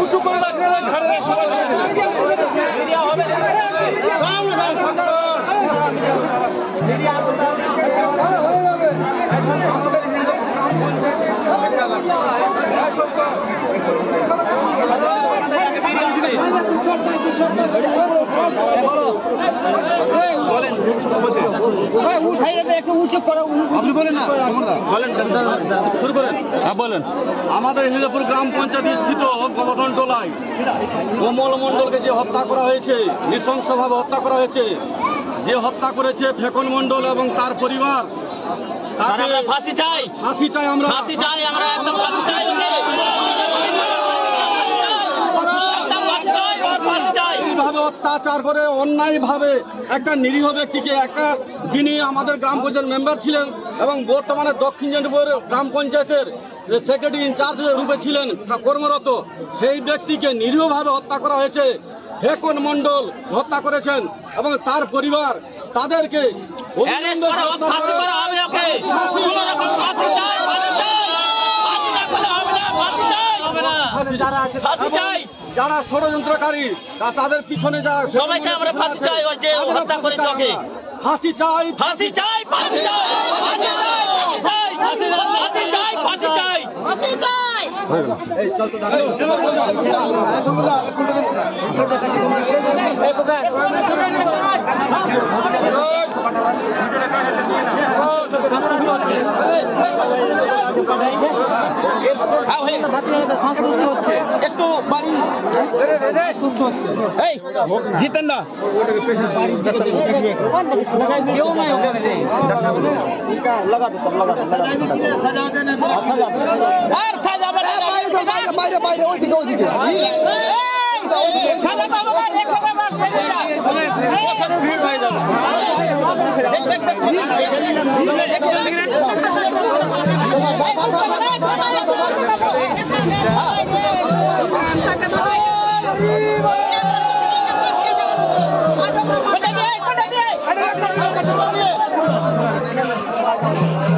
উঁচু করে রাখলে আমাদের হিরাপুর গ্রাম পঞ্চায়েত স্থিত গোবর্ধন টোলায় কমল মণ্ডলকে যে হত্যা করা হয়েছে, নৃশংসভাবে হত্যা করা হয়েছে, যে হত্যা করেছে ফেকন মণ্ডল এবং তার পরিবার, ফাঁসি চাই, ফাঁসি চাই, আমরা ফাঁসি চাই, আমরা একদম ফাঁসি চাই, এইভাবে অত্যাচার করে অন্যায়ভাবে একটা নিরীহ ব্যক্তিকে, একটা যিনি আমাদের গ্রাম পঞ্চায়েত মেম্বার ছিলেন এবং বর্তমানে দক্ষিণ জেন্টপুর গ্রাম পঞ্চায়েতের সেক্রেটারি ইনচার্জ রূপে ছিলেন কর্মরত, সেই ব্যক্তিকে নিরীহভাবে হত্যা করা হয়েছে। ফেকন মণ্ডল হত্যা করেছেন এবং তার পরিবার, তাদেরকে যারা ষড়যন্ত্রকারী তাদের পিছনে যারা সবাইকে আমরা ফাঁসি চাই, হত্যা করেছে ওকে ফাঁসি চাই, ফাঁসি চাই, ফাঁসি চাই, ফাঁসি চাই, ফাঁসি চাই, ফাঁসি চাই। একটু বাড়ি জিতেন না কেউ নাই বাইরে বাইরে ওইদিকে ওইদিকে ভিড় হয়ে যাবে।